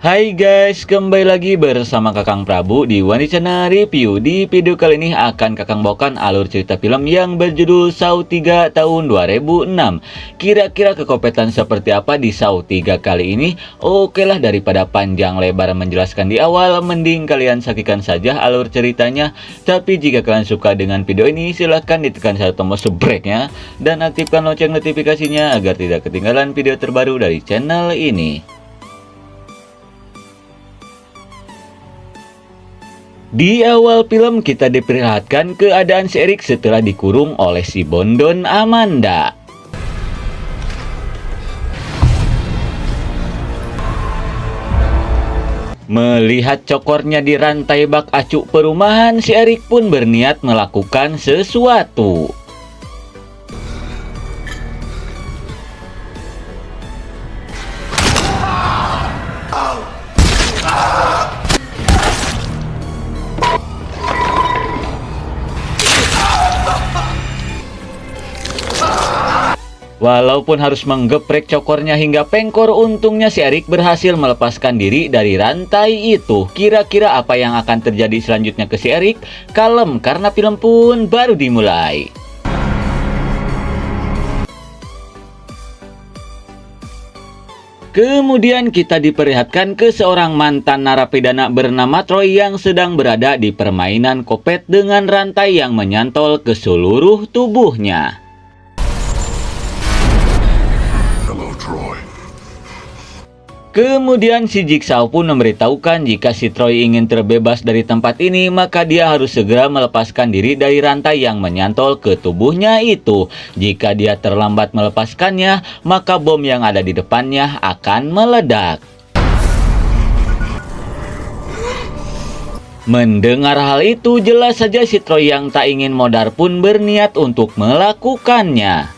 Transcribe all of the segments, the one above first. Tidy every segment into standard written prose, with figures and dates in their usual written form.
Hai guys, kembali lagi bersama Kakang Prabu di Wani Channel Review. Di video kali ini akan Kakang bawakan alur cerita film yang berjudul Saw 3 tahun 2006. Kira-kira kekopetan seperti apa di Saw 3 kali ini? Oke lah, daripada panjang lebar menjelaskan di awal, mending kalian saksikan saja alur ceritanya. Tapi jika kalian suka dengan video ini, silahkan ditekan satu tombol subscribe-nya dan aktifkan lonceng notifikasinya agar tidak ketinggalan video terbaru dari channel ini. Di awal film kita diperlihatkan keadaan si Eric setelah dikurung oleh si Bondon Amanda. Melihat cokornya di rantai bak acu perumahan, si Eric pun berniat melakukan sesuatu. Walaupun harus menggeprek cokornya hingga pengkor, untungnya si Eric berhasil melepaskan diri dari rantai itu. Kira-kira apa yang akan terjadi selanjutnya ke si Eric? Kalem, karena film pun baru dimulai. Kemudian kita diperlihatkan ke seorang mantan narapidana bernama Troy yang sedang berada di permainan kopet dengan rantai yang menyantol ke seluruh tubuhnya. Kemudian si Jigsaw pun memberitahukan jika si Troy ingin terbebas dari tempat ini, maka dia harus segera melepaskan diri dari rantai yang menyantol ke tubuhnya itu. Jika dia terlambat melepaskannya, maka bom yang ada di depannya akan meledak. Mendengar hal itu, jelas saja si Troy yang tak ingin modar pun berniat untuk melakukannya.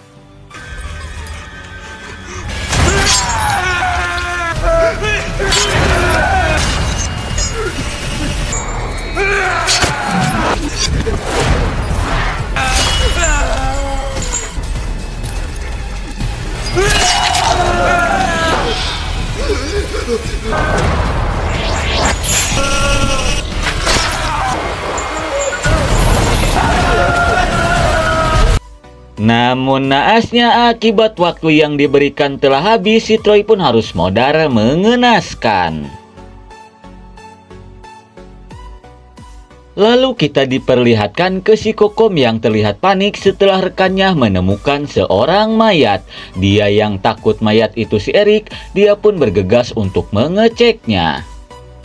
Namun naasnya, akibat waktu yang diberikan telah habis, si Troy pun harus modar mengenaskan. Lalu kita diperlihatkan ke si Kokom yang terlihat panik setelah rekannya menemukan seorang mayat. Dia yang takut mayat itu si Eric, dia pun bergegas untuk mengeceknya.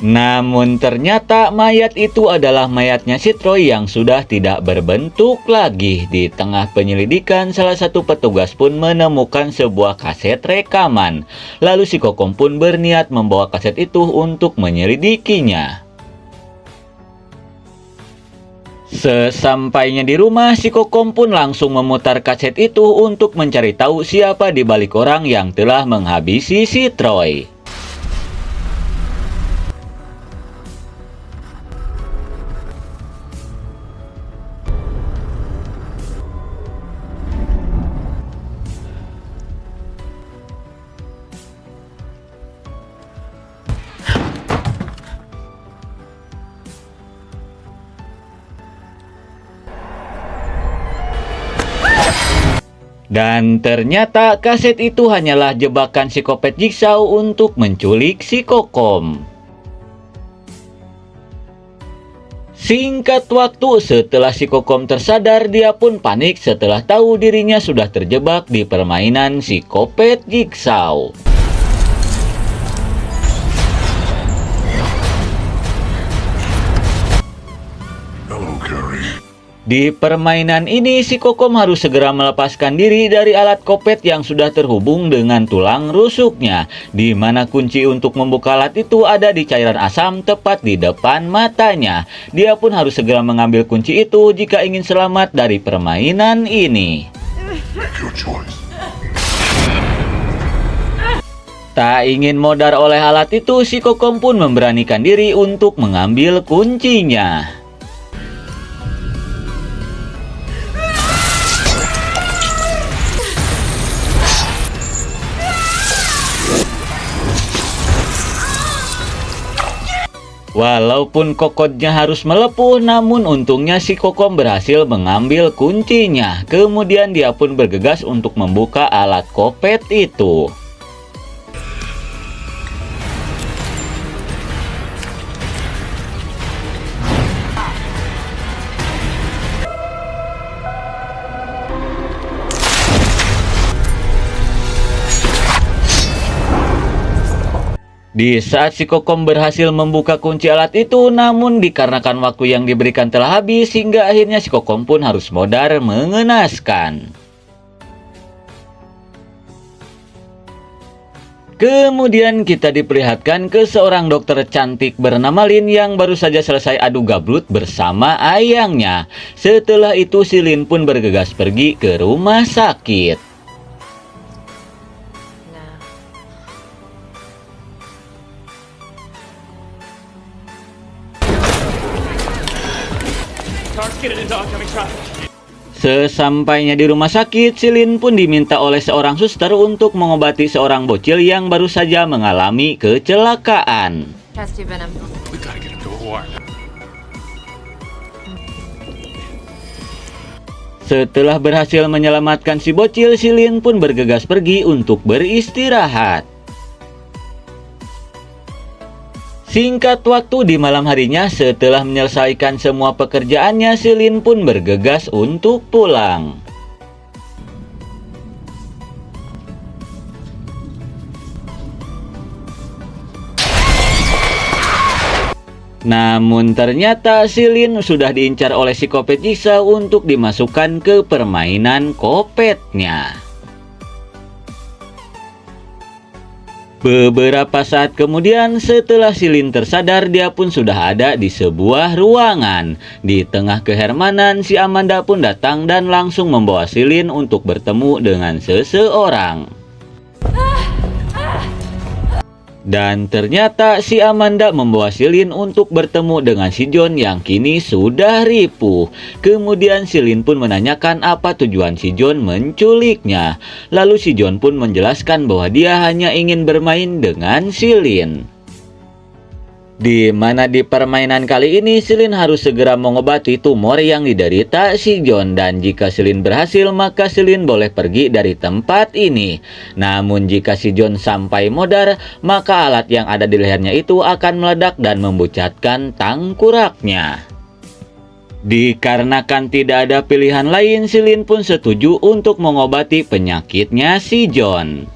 Namun ternyata mayat itu adalah mayatnya si Troy yang sudah tidak berbentuk lagi. Di tengah penyelidikan, salah satu petugas pun menemukan sebuah kaset rekaman. Lalu si Kokom pun berniat membawa kaset itu untuk menyelidikinya. Sesampainya di rumah, si Kokom pun langsung memutar kaset itu untuk mencari tahu siapa di balik orang yang telah menghabisi si Troy. Dan ternyata kaset itu hanyalah jebakan psikopat Jigsaw untuk menculik si Kokom. Singkat waktu setelah si Kokom tersadar, dia pun panik setelah tahu dirinya sudah terjebak di permainan psikopat Jigsaw. Di permainan ini, si Kokom harus segera melepaskan diri dari alat kopet yang sudah terhubung dengan tulang rusuknya, di mana kunci untuk membuka alat itu ada di cairan asam tepat di depan matanya. Dia pun harus segera mengambil kunci itu jika ingin selamat dari permainan ini. Tak ingin modar oleh alat itu, si Kokom pun memberanikan diri untuk mengambil kuncinya. Walaupun kokodnya harus melepuh, namun untungnya si Kokom berhasil mengambil kuncinya. Kemudian dia pun bergegas untuk membuka alat kopet itu. Di saat si Kokom berhasil membuka kunci alat itu, namun dikarenakan waktu yang diberikan telah habis, hingga akhirnya si Kokom pun harus modar mengenaskan. Kemudian kita diperlihatkan ke seorang dokter cantik bernama Lin yang baru saja selesai adu gabrut bersama ayangnya. Setelah itu si Lin pun bergegas pergi ke rumah sakit. Sesampainya di rumah sakit, si Lin pun diminta oleh seorang suster untuk mengobati seorang bocil yang baru saja mengalami kecelakaan. Setelah berhasil menyelamatkan si bocil, si Lin pun bergegas pergi untuk beristirahat. Singkat waktu di malam harinya, setelah menyelesaikan semua pekerjaannya, si Lin pun bergegas untuk pulang. Namun ternyata si Lin sudah diincar oleh si kopet Jigsaw untuk dimasukkan ke permainan kopetnya. Beberapa saat kemudian, setelah si Lin tersadar, dia pun sudah ada di sebuah ruangan. Di tengah kehermanan, si Amanda pun datang dan langsung membawa si Lin untuk bertemu dengan seseorang. Dan ternyata si Amanda membawa si Lin untuk bertemu dengan si John yang kini sudah ripuh. Kemudian si Lin pun menanyakan apa tujuan si John menculiknya. Lalu si John pun menjelaskan bahwa dia hanya ingin bermain dengan si Lin. Di mana di permainan kali ini si Lin harus segera mengobati tumor yang diderita si John, dan jika si Lin berhasil maka si Lin boleh pergi dari tempat ini. Namun jika si John sampai modar, maka alat yang ada di lehernya itu akan meledak dan membucatkan tengkoraknya. Dikarenakan tidak ada pilihan lain, si Lin pun setuju untuk mengobati penyakitnya si John.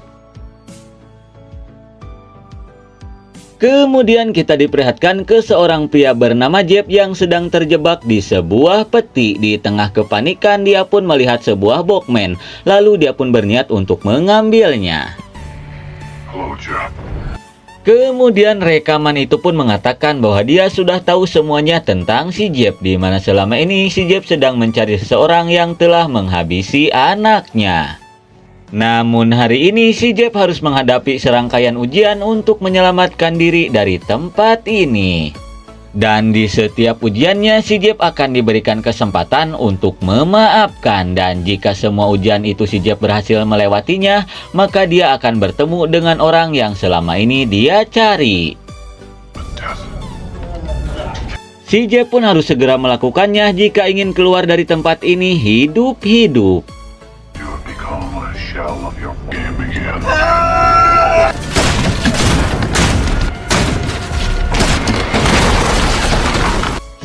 Kemudian kita diperlihatkan ke seorang pria bernama Jeb yang sedang terjebak di sebuah peti. Di tengah kepanikan, dia pun melihat sebuah Bokman. Lalu dia pun berniat untuk mengambilnya. Hello, Jeb. Kemudian rekaman itu pun mengatakan bahwa dia sudah tahu semuanya tentang si Jeb, di mana selama ini si Jeb sedang mencari seseorang yang telah menghabisi anaknya. Namun hari ini si Jeb harus menghadapi serangkaian ujian untuk menyelamatkan diri dari tempat ini. Dan di setiap ujiannya si Jeb akan diberikan kesempatan untuk memaafkan, dan jika semua ujian itu si Jeb berhasil melewatinya, maka dia akan bertemu dengan orang yang selama ini dia cari. Si Jeb pun harus segera melakukannya jika ingin keluar dari tempat ini hidup-hidup. Of your game again.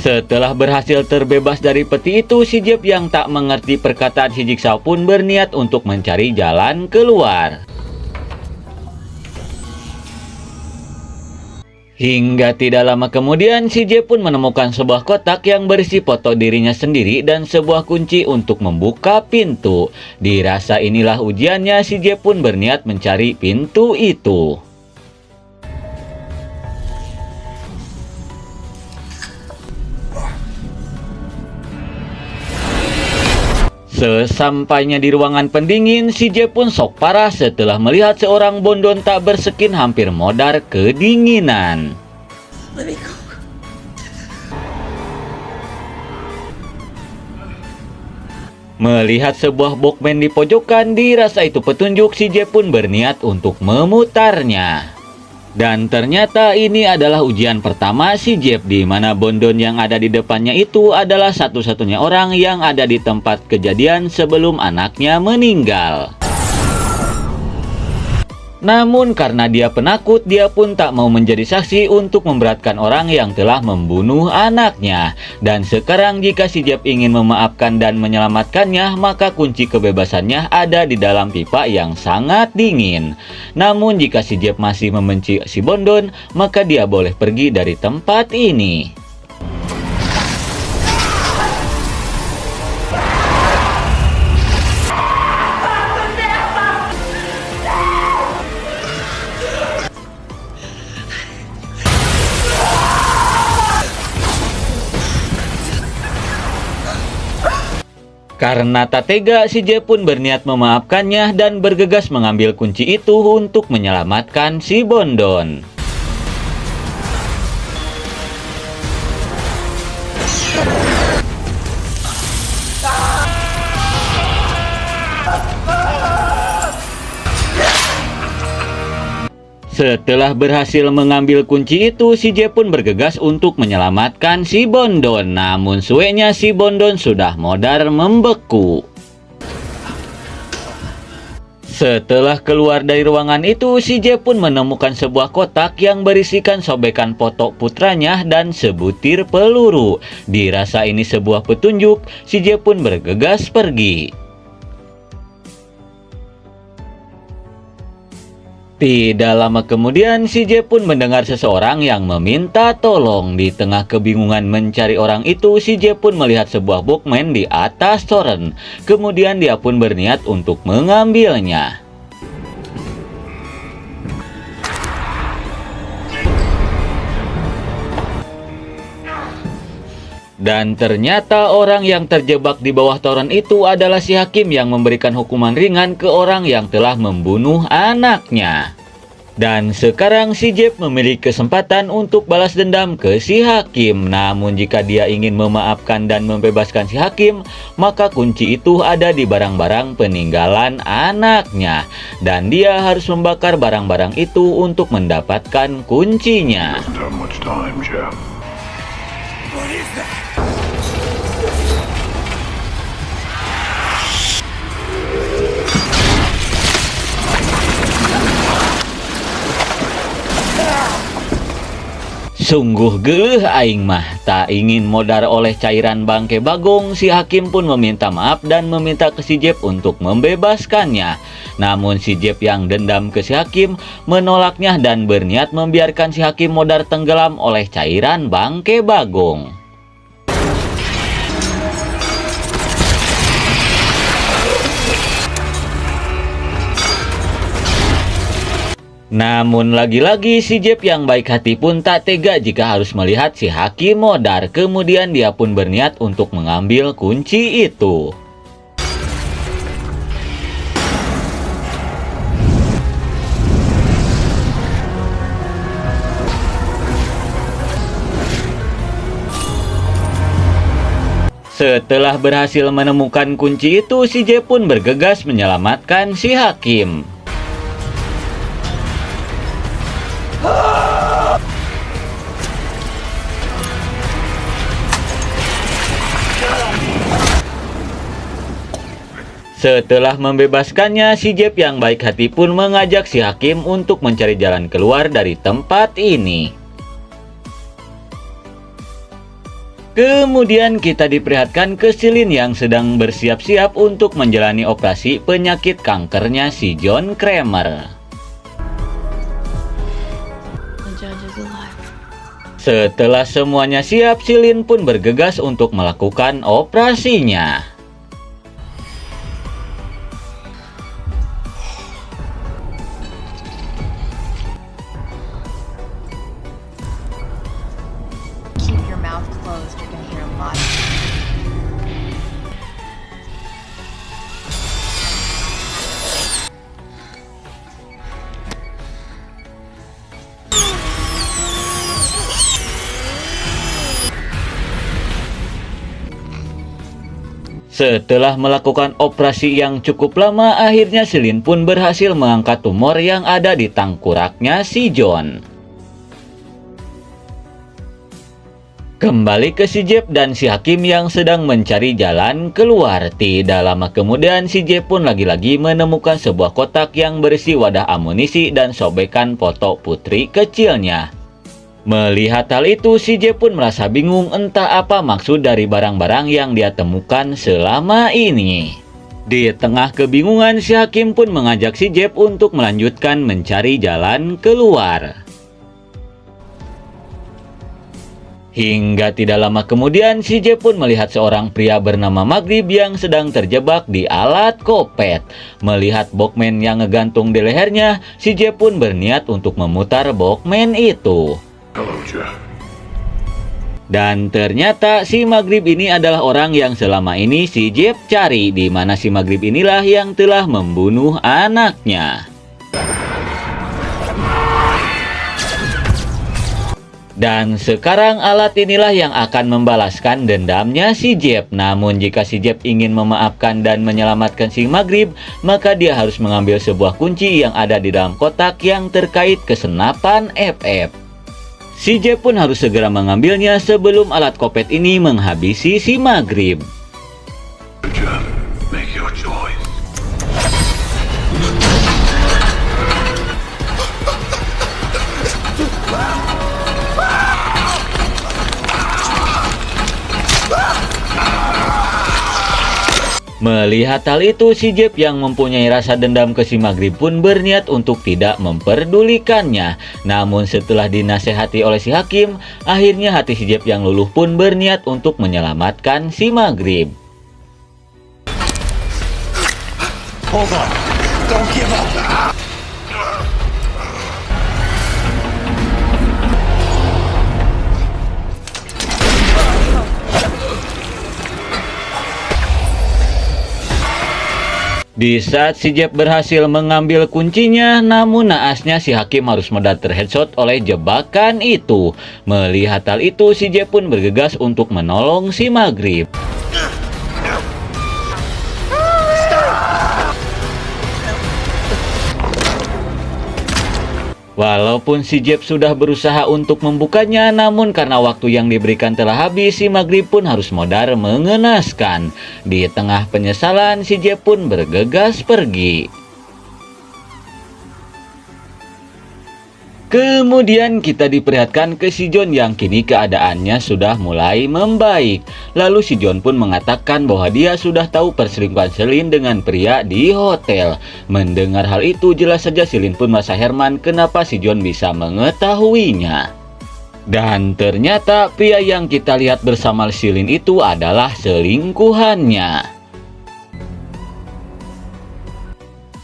Setelah berhasil terbebas dari peti itu, si Jeb yang tak mengerti perkataan si Jigsaw pun berniat untuk mencari jalan keluar. Hingga tidak lama kemudian, si Jeb pun menemukan sebuah kotak yang berisi foto dirinya sendiri dan sebuah kunci untuk membuka pintu. Dirasa inilah ujiannya, si Jeb pun berniat mencari pintu itu. Sesampainya di ruangan pendingin, si Jeb pun sok parah setelah melihat seorang bondon tak berskin hampir modar kedinginan. Melihat sebuah Bokman di pojokan, dirasa itu petunjuk, si Jeb pun berniat untuk memutarnya. Dan ternyata ini adalah ujian pertama si Jeff, di mana Bondon yang ada di depannya itu adalah satu-satunya orang yang ada di tempat kejadian sebelum anaknya meninggal. Namun karena dia penakut, dia pun tak mau menjadi saksi untuk memberatkan orang yang telah membunuh anaknya. Dan sekarang jika si Jeff ingin memaafkan dan menyelamatkannya, maka kunci kebebasannya ada di dalam pipa yang sangat dingin. Namun jika si Jeff masih membenci si Bondon, maka dia boleh pergi dari tempat ini. Karena tak tega, si Jeff pun berniat memaafkannya dan bergegas mengambil kunci itu untuk menyelamatkan si Bondon. Setelah berhasil mengambil kunci itu, si Jeff pun bergegas untuk menyelamatkan si Bondon. Namun suenya si Bondon sudah modar membeku. Setelah keluar dari ruangan itu, si Jeff pun menemukan sebuah kotak yang berisikan sobekan foto putranya dan sebutir peluru. Dirasa ini sebuah petunjuk, si Jeff pun bergegas pergi. Tidak lama kemudian, si Jeff pun mendengar seseorang yang meminta tolong. Di tengah kebingungan mencari orang itu, si Jeff pun melihat sebuah Walkman di atas toren. Kemudian dia pun berniat untuk mengambilnya. Dan ternyata orang yang terjebak di bawah toren itu adalah si hakim yang memberikan hukuman ringan ke orang yang telah membunuh anaknya. Dan sekarang si Jeff memiliki kesempatan untuk balas dendam ke si hakim. Namun jika dia ingin memaafkan dan membebaskan si hakim, maka kunci itu ada di barang-barang peninggalan anaknya. Dan dia harus membakar barang-barang itu untuk mendapatkan kuncinya. Doesn't have much time, Jeff. Sungguh geuleuh aing mah, tak ingin modar oleh cairan bangke Bagong, si hakim pun meminta maaf dan meminta ke si Jeff untuk membebaskannya. Namun si Jeff yang dendam ke si hakim menolaknya dan berniat membiarkan si hakim modar tenggelam oleh cairan bangke Bagong. Namun lagi-lagi si Jeff yang baik hati pun tak tega jika harus melihat si hakim modar. Kemudian dia pun berniat untuk mengambil kunci itu. Setelah berhasil menemukan kunci itu, si Jeff pun bergegas menyelamatkan si hakim. Setelah membebaskannya, si Jeff yang baik hati pun mengajak si hakim untuk mencari jalan keluar dari tempat ini. Kemudian kita diperlihatkan ke Celine yang sedang bersiap-siap untuk menjalani operasi penyakit kankernya si John Kramer. Setelah semuanya siap, Celine pun bergegas untuk melakukan operasinya. Keep your mouth closed, you're gonna hear a lot. Setelah melakukan operasi yang cukup lama, akhirnya si Lin pun berhasil mengangkat tumor yang ada di tengkoraknya si John. Kembali ke si Jeb dan si Hakim yang sedang mencari jalan keluar. Tidak lama kemudian si Jeb pun lagi-lagi menemukan sebuah kotak yang berisi wadah amunisi dan sobekan foto putri kecilnya. Melihat hal itu, si Jeb pun merasa bingung entah apa maksud dari barang-barang yang dia temukan selama ini. Di tengah kebingungan, si Hakim pun mengajak si Jeb untuk melanjutkan mencari jalan keluar. Hingga tidak lama kemudian, si Jeb pun melihat seorang pria bernama Maghrib yang sedang terjebak di alat kopet. Melihat Bokman yang ngegantung di lehernya, si Jeb pun berniat untuk memutar Bokman itu. Hello, Jeff. Dan ternyata si Maghrib ini adalah orang yang selama ini si Jeb cari, di mana si Maghrib inilah yang telah membunuh anaknya. Dan sekarang alat inilah yang akan membalaskan dendamnya si Jeb. Namun jika si Jeb ingin memaafkan dan menyelamatkan si Maghrib, maka dia harus mengambil sebuah kunci yang ada di dalam kotak yang terkait kesenapan FF. Si Jeb pun harus segera mengambilnya sebelum alat kopet ini menghabisi si Maghrib. Jeff, make your choice. Melihat hal itu, si Jeb yang mempunyai rasa dendam ke si Maghrib pun berniat untuk tidak memperdulikannya. Namun setelah dinasehati oleh si Hakim, akhirnya hati si Jeb yang luluh pun berniat untuk menyelamatkan si Maghrib. Hold on. Don't give up. Di saat si Jeb berhasil mengambil kuncinya, namun naasnya si Hakim harus mudah terheadshot oleh jebakan itu. Melihat hal itu, si Jeb pun bergegas untuk menolong si Maghrib. Walaupun si Jeb sudah berusaha untuk membukanya, namun karena waktu yang diberikan telah habis, si Maghrib pun harus modar mengenaskan. Di tengah penyesalan, si Jeb pun bergegas pergi. Kemudian kita diperlihatkan ke si John yang kini keadaannya sudah mulai membaik. Lalu si John pun mengatakan bahwa dia sudah tahu perselingkuhan Selin dengan pria di hotel. Mendengar hal itu, jelas saja Selin pun merasa heran kenapa si John bisa mengetahuinya. Dan ternyata pria yang kita lihat bersama Selin itu adalah selingkuhannya.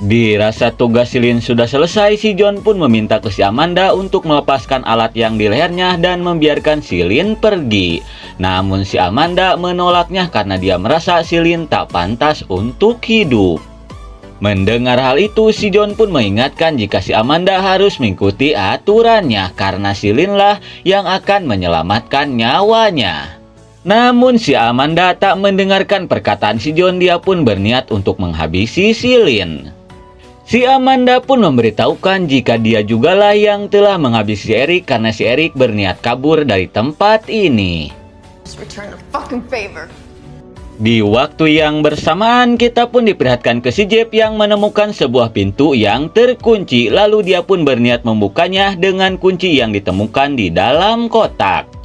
Dirasa tugas Selin sudah selesai, si John pun meminta ke si Amanda untuk melepaskan alat yang di lehernya dan membiarkan Selin pergi. Namun si Amanda menolaknya karena dia merasa Selin tak pantas untuk hidup. Mendengar hal itu, si John pun mengingatkan jika si Amanda harus mengikuti aturannya karena Selin lah yang akan menyelamatkan nyawanya. Namun si Amanda tak mendengarkan perkataan si John, dia pun berniat untuk menghabisi Selin. Si Amanda pun memberitahukan jika dia jugalah yang telah menghabisi Eric karena si Eric berniat kabur dari tempat ini. Just return the fucking favor. Di waktu yang bersamaan, kita pun diperlihatkan ke si Jeb yang menemukan sebuah pintu yang terkunci. Lalu dia pun berniat membukanya dengan kunci yang ditemukan di dalam kotak.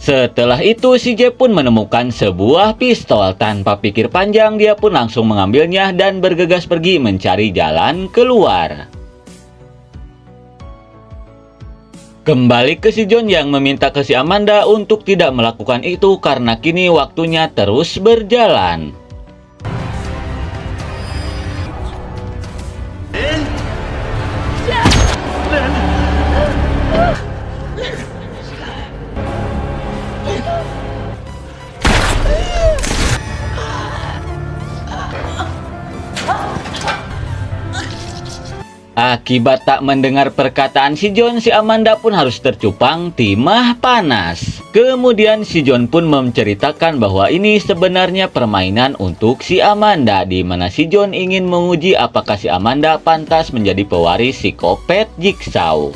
Setelah itu, si Jeb pun menemukan sebuah pistol. Tanpa pikir panjang, dia pun langsung mengambilnya dan bergegas pergi mencari jalan keluar. Kembali ke si John yang meminta ke si Amanda untuk tidak melakukan itu karena kini waktunya terus berjalan. Akibat tak mendengar perkataan si John, si Amanda pun harus tercupang timah panas. Kemudian si John pun menceritakan bahwa ini sebenarnya permainan untuk si Amanda, di mana si John ingin menguji apakah si Amanda pantas menjadi pewaris psikopat Jigsaw.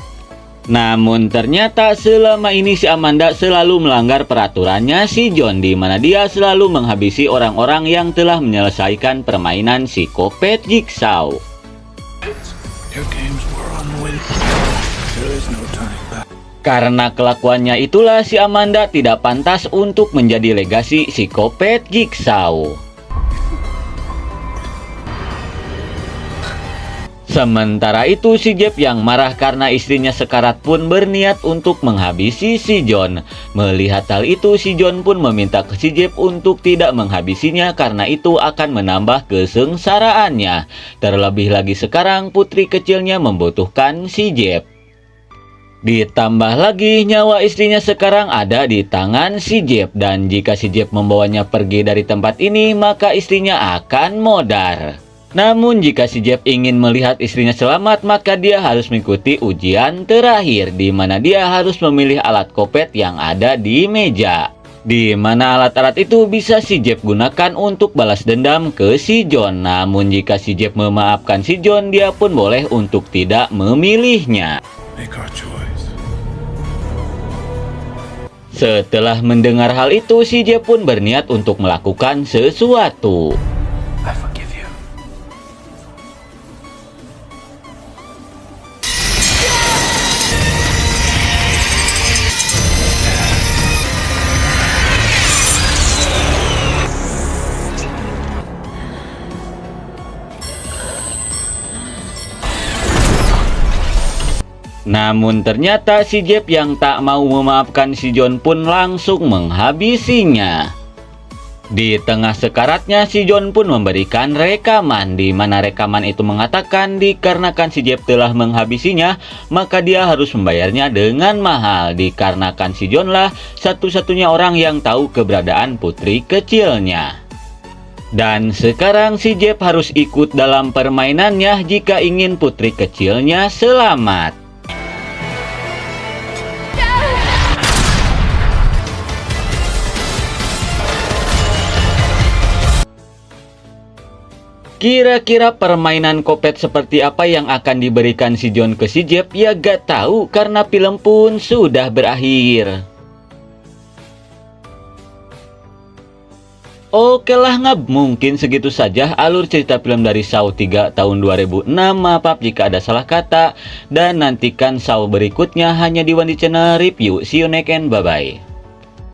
Namun ternyata selama ini si Amanda selalu melanggar peraturannya si John, di mana dia selalu menghabisi orang-orang yang telah menyelesaikan permainan psikopat Jigsaw. Your games were on the way. There is no turning back. Karena kelakuannya itulah si Amanda tidak pantas untuk menjadi legasi psikopat Jigsaw. Sementara itu si Jeff yang marah karena istrinya sekarat pun berniat untuk menghabisi si John. Melihat hal itu si John pun meminta ke si Jeff untuk tidak menghabisinya karena itu akan menambah kesengsaraannya. Terlebih lagi sekarang putri kecilnya membutuhkan si Jeff. Ditambah lagi nyawa istrinya sekarang ada di tangan si Jeff, dan jika si Jeff membawanya pergi dari tempat ini maka istrinya akan modar. Namun jika si Jeff ingin melihat istrinya selamat maka dia harus mengikuti ujian terakhir, di mana dia harus memilih alat kopet yang ada di meja. Di mana alat-alat itu bisa si Jeff gunakan untuk balas dendam ke si John. Namun jika si Jeff memaafkan si John, dia pun boleh untuk tidak memilihnya. Make our choice. Setelah mendengar hal itu, si Jeff pun berniat untuk melakukan sesuatu. I forgive you. Namun ternyata si Jeff yang tak mau memaafkan si John pun langsung menghabisinya. Di tengah sekaratnya si John pun memberikan rekaman, di mana rekaman itu mengatakan dikarenakan si Jeff telah menghabisinya maka dia harus membayarnya dengan mahal, dikarenakan si John lah satu-satunya orang yang tahu keberadaan putri kecilnya. Dan sekarang si Jeff harus ikut dalam permainannya jika ingin putri kecilnya selamat. Kira-kira permainan kopet seperti apa yang akan diberikan si John ke si Jeff? Ya gak tahu karena film pun sudah berakhir. Oke lah ngab, mungkin segitu saja alur cerita film dari Saw 3 tahun 2006. Maaf jika ada salah kata, dan nantikan Saw berikutnya hanya di Wandi Channel Review. See you next and bye bye.